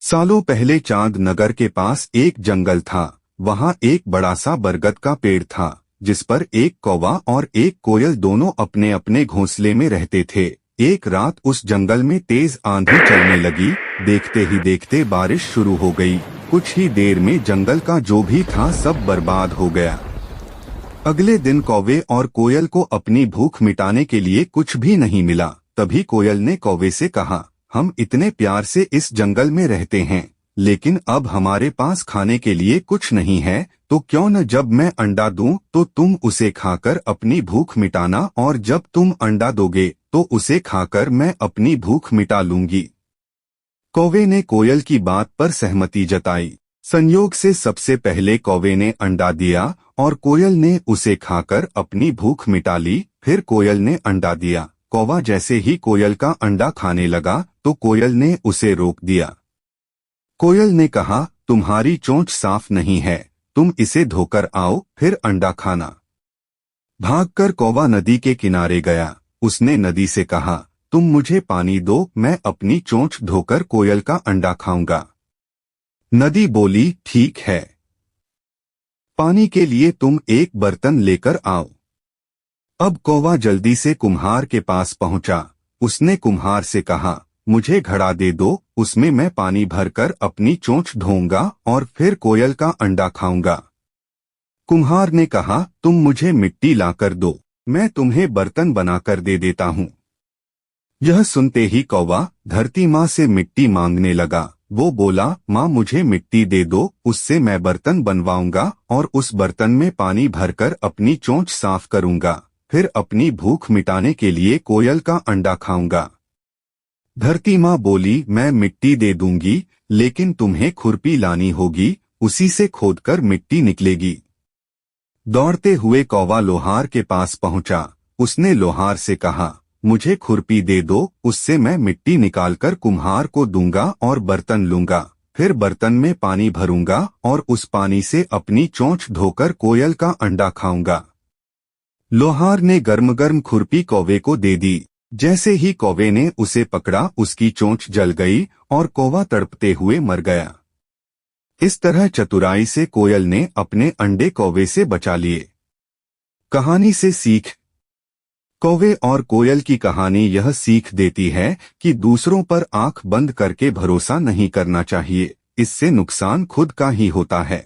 सालों पहले चांद नगर के पास एक जंगल था। वहाँ एक बड़ा सा बरगद का पेड़ था, जिस पर एक कौवा और एक कोयल दोनों अपने अपने घोंसले में रहते थे। एक रात उस जंगल में तेज आंधी चलने लगी। देखते ही देखते बारिश शुरू हो गई। कुछ ही देर में जंगल का जो भी था सब बर्बाद हो गया। अगले दिन कौवे और कोयल को अपनी भूख मिटाने के लिए कुछ भी नहीं मिला। तभी कोयल ने कौवे से कहा, हम इतने प्यार से इस जंगल में रहते हैं, लेकिन अब हमारे पास खाने के लिए कुछ नहीं है, तो क्यों न जब मैं अंडा दूं तो तुम उसे खाकर अपनी भूख मिटाना, और जब तुम अंडा दोगे तो उसे खाकर मैं अपनी भूख मिटा लूंगी। कौवे ने कोयल की बात पर सहमति जताई। संयोग से सबसे पहले कौवे ने अंडा दिया और कोयल ने उसे खाकर अपनी भूख मिटा ली। फिर कोयल ने अंडा दिया। कौवा जैसे ही कोयल का अंडा खाने लगा तो कोयल ने उसे रोक दिया। कोयल ने कहा, तुम्हारी चोंच साफ नहीं है, तुम इसे धोकर आओ फिर अंडा खाना। भागकर कौवा नदी के किनारे गया। उसने नदी से कहा, तुम मुझे पानी दो, मैं अपनी चोंच धोकर कोयल का अंडा खाऊंगा। नदी बोली, ठीक है, पानी के लिए तुम एक बर्तन लेकर आओ। अब कौवा जल्दी से कुम्हार के पास पहुंचा। उसने कुम्हार से कहा, मुझे घड़ा दे दो, उसमें मैं पानी भरकर अपनी चोंच धोऊंगा और फिर कोयल का अंडा खाऊंगा। कुम्हार ने कहा, तुम मुझे मिट्टी लाकर दो, मैं तुम्हें बर्तन बनाकर दे देता हूँ। यह सुनते ही कौवा धरती माँ से मिट्टी मांगने लगा। वो बोला, माँ मुझे मिट्टी दे दो, उससे मैं बर्तन बनवाऊंगा और उस बर्तन में पानी भरकर अपनी चोंच साफ करूंगा, फिर अपनी भूख मिटाने के लिए कोयल का अंडा खाऊंगा। धरती माँ बोली, मैं मिट्टी दे दूंगी, लेकिन तुम्हें खुरपी लानी होगी, उसी से खोदकर मिट्टी निकलेगी। दौड़ते हुए कौवा लोहार के पास पहुंचा। उसने लोहार से कहा, मुझे खुरपी दे दो, उससे मैं मिट्टी निकालकर कुम्हार को दूंगा और बर्तन लूंगा, फिर बर्तन में पानी भरूंगा और उस पानी से अपनी चोंच धोकर कोयल का अंडा खाऊंगा। लोहार ने गर्म गर्म खुरपी कौवे को दे दी। जैसे ही कौवे ने उसे पकड़ा, उसकी चोंच जल गई और कौवा तड़पते हुए मर गया। इस तरह चतुराई से कोयल ने अपने अंडे कौवे से बचा लिए। कहानी से सीख। कौवे और कोयल की कहानी यह सीख देती है कि दूसरों पर आंख बंद करके भरोसा नहीं करना चाहिए, इससे नुकसान खुद का ही होता है।